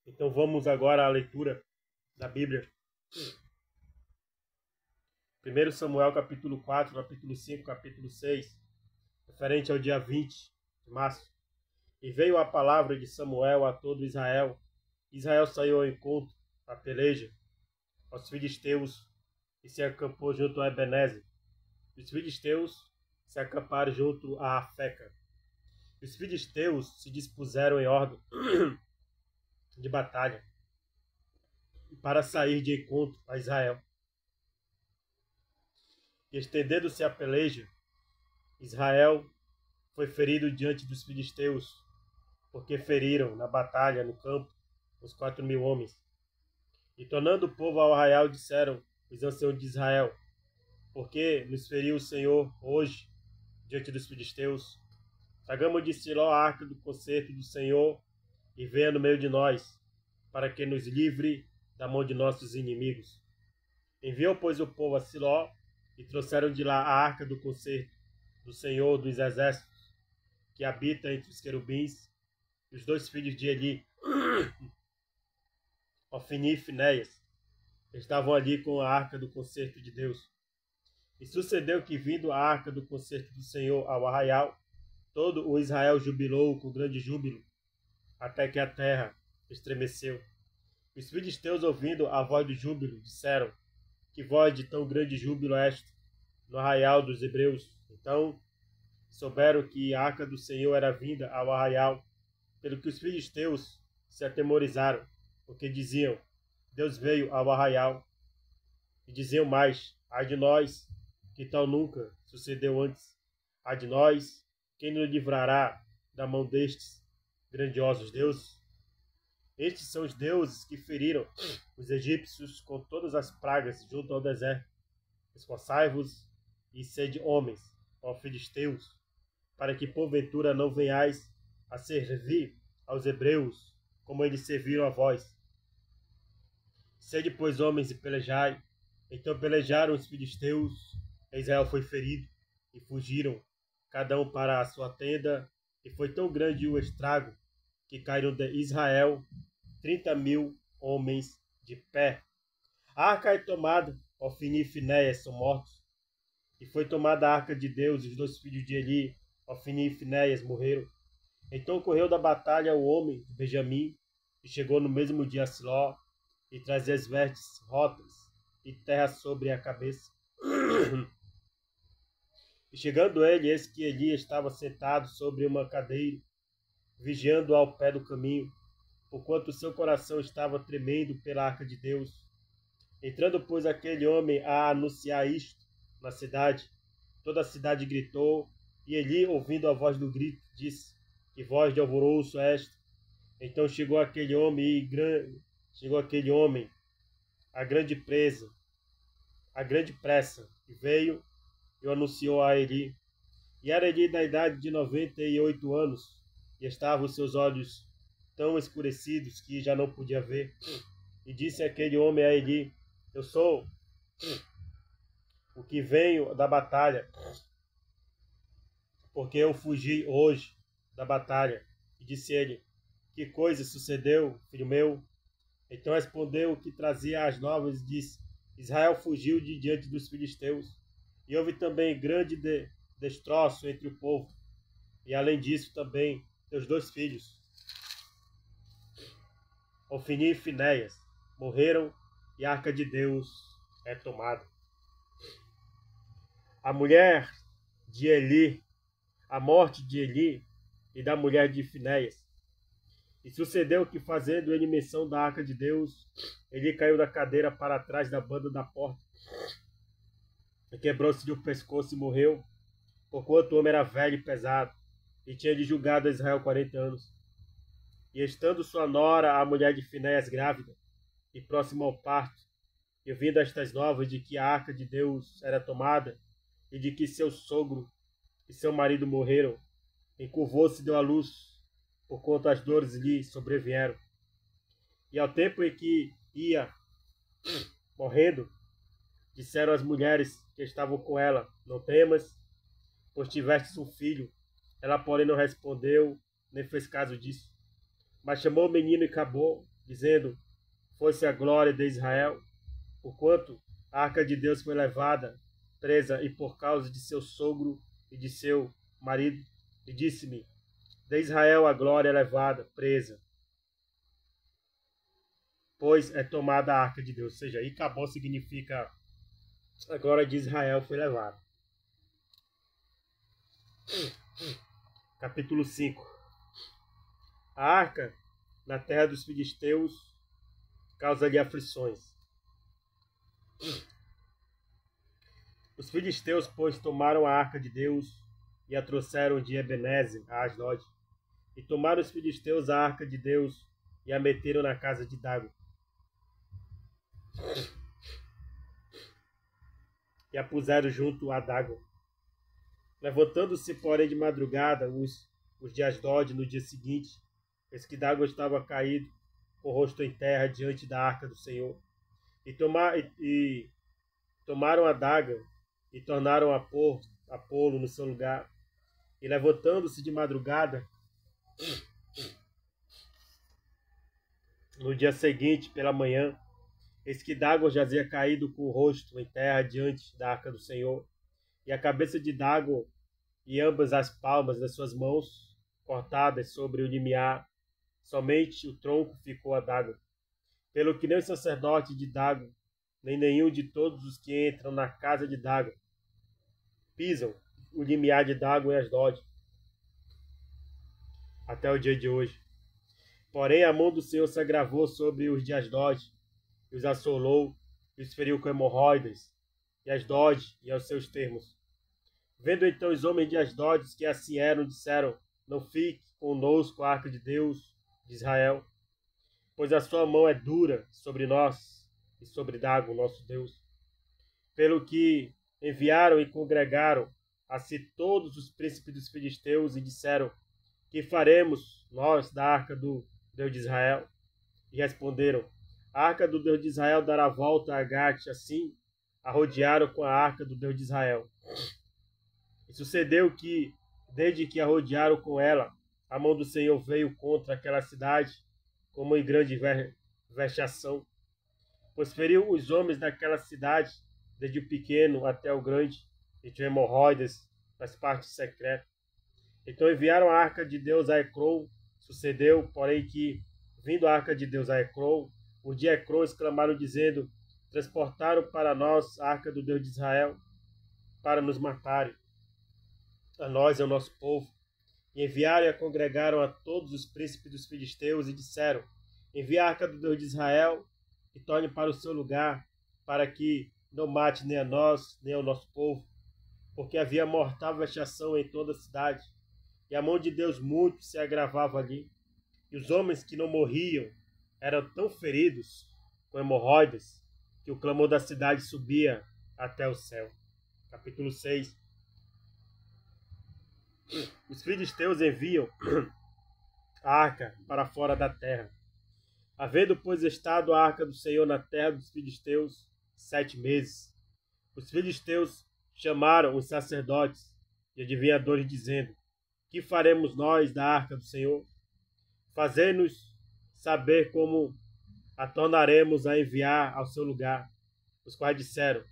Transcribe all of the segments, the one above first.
Então vamos agora à leitura da Bíblia. 1 Samuel capítulo 4, capítulo 5, capítulo 6, referente ao dia 20 de março. E veio a palavra de Samuel a todo Israel. Israel saiu ao encontro, à peleja, aos filisteus, e se acampou junto a Ebenezer. Os filisteus se acamparam junto a Afeca. Os filisteus se dispuseram em ordem de batalha para sair de encontro a Israel. E estendendo-se a peleja, Israel foi ferido diante dos filisteus, porque feriram na batalha no campo os 4.000 homens. E tornando o povo ao arraial, disseram os anciãos de Israel: por que nos feriu o Senhor hoje diante dos filisteus? Tragamos de Siló a arca do concerto do Senhor e venha no meio de nós, para que nos livre da mão de nossos inimigos. Enviou, pois, o povo a Siló e trouxeram de lá a arca do concerto do Senhor dos exércitos, que habita entre os querubins, e os dois filhos de Eli, Ofni e Finéias, estavam ali com a arca do concerto de Deus. E sucedeu que, vindo a arca do concerto do Senhor ao arraial, todo o Israel jubilou com grande júbilo, até que a terra estremeceu. Os filisteus, ouvindo a voz do júbilo, disseram: que voz de tão grande júbilo é esta no arraial dos hebreus? Então souberam que a arca do Senhor era vinda ao arraial, pelo que os filisteus se atemorizaram, porque diziam: Deus veio ao arraial. E diziam mais: ai de nós, que tal nunca sucedeu antes. Ai de nós, quem nos livrará da mão destes grandiosos deuses? Estes são os deuses que feriram os egípcios com todas as pragas junto ao deserto. Esforçai-vos e sede homens, ó filisteus, para que porventura não venhais a servir aos hebreus, como eles serviram a vós. Sede, pois, homens, e pelejai. Então pelejaram os filisteus, Israel foi ferido, e fugiram, cada um para a sua tenda, e foi tão grande o estrago, que caíram de Israel 30.000 homens de pé. A arca é tomada, Ofni e Finéias são mortos. E foi tomada a arca de Deus, e os dois filhos de Eli, Ofni e Finéias, morreram. Então correu da batalha o homem de Benjamim, e chegou no mesmo dia a Siló, e trazia as vestes rotas, e terra sobre a cabeça. E chegando ele, eis que Eli estava sentado sobre uma cadeira, vigiando ao pé do caminho, porquanto seu coração estava tremendo pela arca de Deus. Entrando, pois, aquele homem a anunciar isto na cidade, toda a cidade gritou, e Eli, ouvindo a voz do grito, disse: que voz de alvoroço é esta? Então chegou aquele homem a grande pressa, e veio e o anunciou a Eli. E era Eli da idade de 98 anos, e estavam os seus olhos tão escurecidos que já não podia ver. E disse aquele homem a Eli: eu sou o que venho da batalha, porque eu fugi hoje da batalha. E disse ele: que coisa sucedeu, filho meu? Então respondeu o que trazia as novas e disse: Israel fugiu de diante dos filisteus, e houve também grande destroço entre o povo, e além disso também teus dois filhos, Ofni e Finéias, morreram, e a arca de Deus é tomada. A mulher de Eli, a morte de Eli e da mulher de Finéias. E sucedeu que, fazendo ele menção da arca de Deus, ele caiu da cadeira para trás da banda da porta, e quebrou-se-lhe o pescoço e morreu, porquanto o homem era velho e pesado, e tinha de julgado a Israel 40 anos. E estando sua nora, a mulher de Finéias, grávida, e próxima ao parto, e ouvindo estas novas de que a arca de Deus era tomada, e de que seu sogro e seu marido morreram, encurvou-se e deu à luz, porquanto as dores lhe sobrevieram. E ao tempo em que ia morrendo, disseram as mulheres que estavam com ela: não temas, pois tivestes um filho. Ela, porém, não respondeu, nem fez caso disso. Mas chamou o menino e acabou, dizendo: Foi-se a glória de Israel, porquanto a arca de Deus foi levada, presa, e por causa de seu sogro e de seu marido, e disse-me: De Israel a glória é levada, presa, pois é tomada a arca de Deus. Ou seja, Icabod significa a glória de Israel foi levada. Capítulo 5. A arca na terra dos filisteus causa-lhe aflições. Os filisteus, pois, tomaram a arca de Deus e a trouxeram de Ebenezer a Asdod. E tomaram os filisteus a arca de Deus e a meteram na casa de Dago. E a puseram junto a Dago. Levantando-se, porém, de madrugada, os de Asdod no dia seguinte, eis que Dago estava caído, com o rosto em terra, diante da arca do Senhor. E tomaram a daga e tornaram a pô-lo no seu lugar. E levantando-se de madrugada, no dia seguinte, pela manhã, eis que Dago jazia caído com o rosto em terra diante da arca do Senhor. E a cabeça de Dago e ambas as palmas das suas mãos cortadas sobre o limiar, somente o tronco ficou a Dago. Pelo que nem o sacerdote de Dago, nem nenhum de todos os que entram na casa de Dago pisam o limiar de Dago em Asdod, até o dia de hoje. Porém, a mão do Senhor se agravou sobre os de Asdod, e os assolou, e os feriu com hemorroidas, e Asdod e aos seus termos. Vendo então os homens de Asdod que assim eram, disseram: Não fique conosco a arca de Deus de Israel, pois a sua mão é dura sobre nós e sobre Dago, nosso Deus. Pelo que enviaram e congregaram a si todos os príncipes dos filisteus e disseram: Que faremos nós da arca do Deus de Israel? E responderam: A arca do Deus de Israel dará volta a Gate. Assim a rodearam com a arca do Deus de Israel. E sucedeu que, desde que a rodearam com ela, a mão do Senhor veio contra aquela cidade como em grande vexação, pois feriu os homens daquela cidade, desde o pequeno até o grande, e tinham hemorroidas nas partes secretas. Então enviaram a arca de Deus a Ecrom. Sucedeu, porém, que, vindo a arca de Deus a Ecrom, os de Ecrom exclamaram, dizendo: Transportaram para nós a arca do Deus de Israel, para nos matarem, a nós e ao nosso povo. E enviaram e a congregaram a todos os príncipes dos filisteus e disseram: Envia a arca do Deus de Israel e torne para o seu lugar, para que não mate nem a nós, nem ao nosso povo, porque havia mortal vexação em toda a cidade, e a mão de Deus muito se agravava ali. E os homens que não morriam eram tão feridos com hemorroidas, que o clamor da cidade subia até o céu. Capítulo 6. Os filisteus enviam a arca para fora da terra. Havendo, pois, estado a arca do Senhor na terra dos filisteus 7 meses, os filisteus chamaram os sacerdotes e adivinhadores, dizendo: Que faremos nós da arca do Senhor? Fazei-nos saber como a tornaremos a enviar ao seu lugar. Os quais disseram: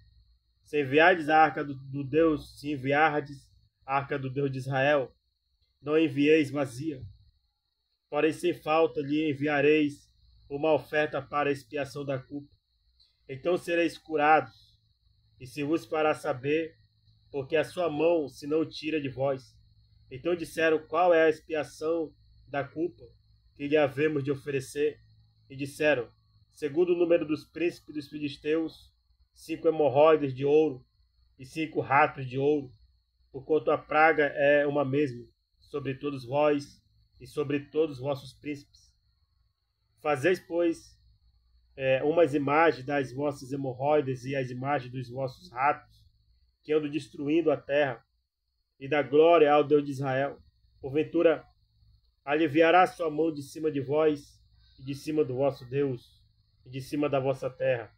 Se enviardes a arca do Deus, se enviardes a arca do Deus de Israel, não envieis vazia. Porém, sem falta lhe enviareis uma oferta para a expiação da culpa. Então sereis curados, e se vos fará saber, porque a sua mão se não tira de vós. Então disseram: Qual é a expiação da culpa que lhe havemos de oferecer? E disseram: Segundo o número dos príncipes dos filisteus, 5 hemorroides de ouro e 5 ratos de ouro, porquanto a praga é uma mesma sobre todos vós e sobre todos os vossos príncipes. Fazeis, pois, umas imagens das vossas hemorroides e as imagens dos vossos ratos, que andam destruindo a terra, e da glória ao Deus de Israel. Porventura, aliviará sua mão de cima de vós, e de cima do vosso Deus, e de cima da vossa terra.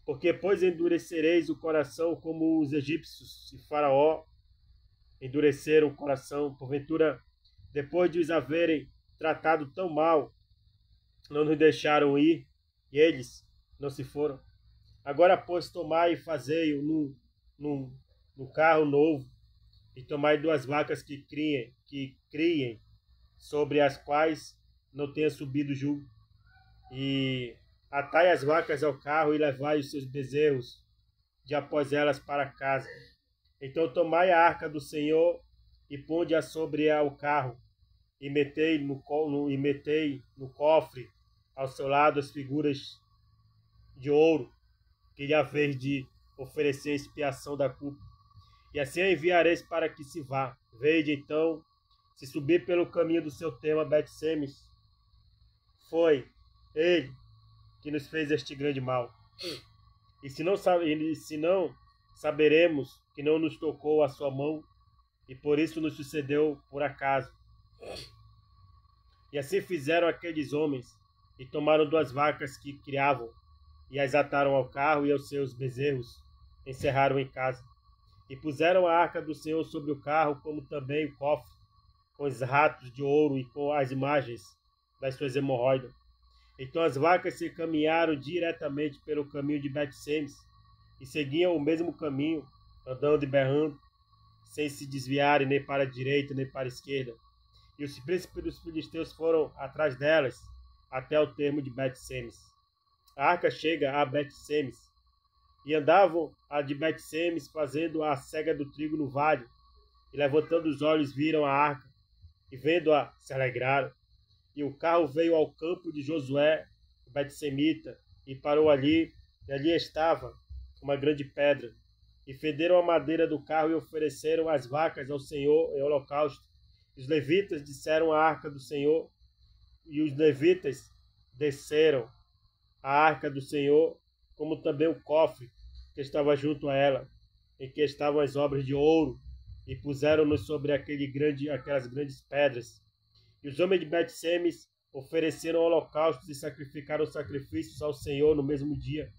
Porque, pois, endurecereis o coração como os egípcios e Faraó endureceram o coração. Porventura, depois de os haverem tratado tão mal, não nos deixaram ir, e eles não se foram. Agora, pois, tomai e fazei-o num carro novo, e tomai 2 vacas que criem, sobre as quais não tenha subido jugo, e atai as vacas ao carro e levai os seus bezerros de após elas para casa. Então tomai a arca do Senhor e ponde-a sobre o carro, e metei no cofre ao seu lado as figuras de ouro que lhe haveis de oferecer expiação da culpa. E assim a enviareis para que se vá. Veide então, se subir pelo caminho do seu termo a Bet-Semes, foi ele que nos fez este grande mal. E se não saberemos que não nos tocou a sua mão, e por isso nos sucedeu por acaso. E assim fizeram aqueles homens, e tomaram 2 vacas que criavam, e as ataram ao carro e aos seus bezerros, encerraram em casa. E puseram a arca do Senhor sobre o carro, como também o cofre, com os ratos de ouro e com as imagens das suas hemorroidas. Então as vacas se caminharam diretamente pelo caminho de Bet-Semes, e seguiam o mesmo caminho, andando e berrando, sem se desviarem nem para a direita nem para a esquerda. E os príncipes dos filisteus foram atrás delas, até o termo de Bet-Semes. A arca chega a Bet-Semes, e andavam a de Bet-Semes, fazendo a cega do trigo no vale, e levantando os olhos viram a arca, e vendo-a se alegraram. E o carro veio ao campo de Josué, o Bet-Semita, e parou ali, e ali estava uma grande pedra. E federam a madeira do carro e ofereceram as vacas ao Senhor em holocausto. Os levitas disseram a arca do Senhor, e os levitas desceram a arca do Senhor, como também o cofre que estava junto a ela, em que estavam as obras de ouro, e puseram-nos sobre aquelas grandes pedras. E os homens de Bet-Semes ofereceram holocaustos e sacrificaram sacrifícios ao Senhor no mesmo dia.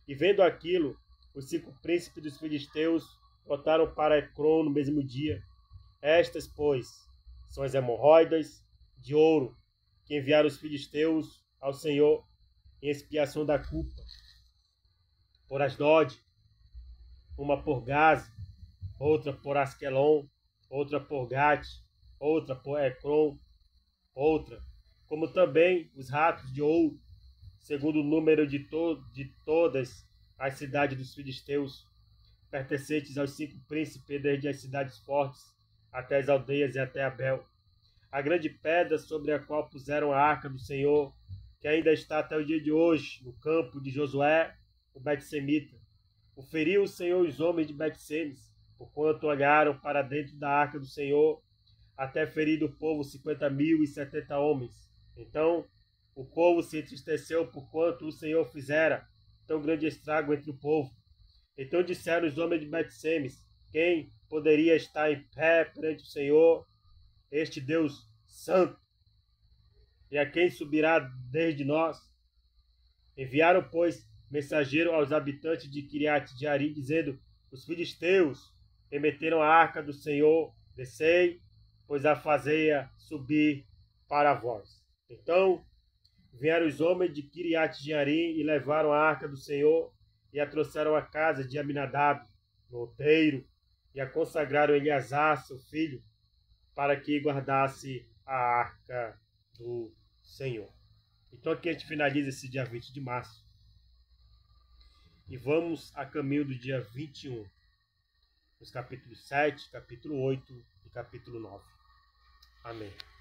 E vendo aquilo, os 5 príncipes dos filisteus voltaram para Ecrom no mesmo dia. Estas, pois, são as hemorroidas de ouro que enviaram os filisteus ao Senhor em expiação da culpa. Por Asdod, uma por Gaza, outra por Asquelon, outra por Gate, outra por Ecrom, outra, como também os ratos de ouro, segundo o número de todas as cidades dos filisteus, pertencentes aos 5 príncipes, desde as cidades fortes até as aldeias e até Abel. A grande pedra sobre a qual puseram a arca do Senhor, que ainda está até o dia de hoje, no campo de Josué, o Bet-Semita. O feriu o Senhor os homens de Bet-Semes, porquanto olharam para dentro da arca do Senhor, até ferir do povo 50.070 homens. Então o povo se entristeceu, porquanto o Senhor fizera tão grande estrago entre o povo. Então disseram os homens de Bet-Semes: quem poderia estar em pé perante o Senhor, este Deus santo? E a quem subirá desde nós? Enviaram, pois, mensageiro aos habitantes de Quiriate-Jearim, dizendo: os filisteus remeteram a arca do Senhor, descei, pois a fazei-a subir para vós. Então vieram os homens de Quiriate-Jearim e levaram a arca do Senhor e a trouxeram à casa de Aminadab, no outeiro, e a consagraram a Eleazar, seu filho, para que guardasse a arca do Senhor. Então aqui a gente finaliza esse dia 20 de março. E vamos a caminho do dia 21, os capítulos 7, capítulo 8 e capítulo 9. Amém.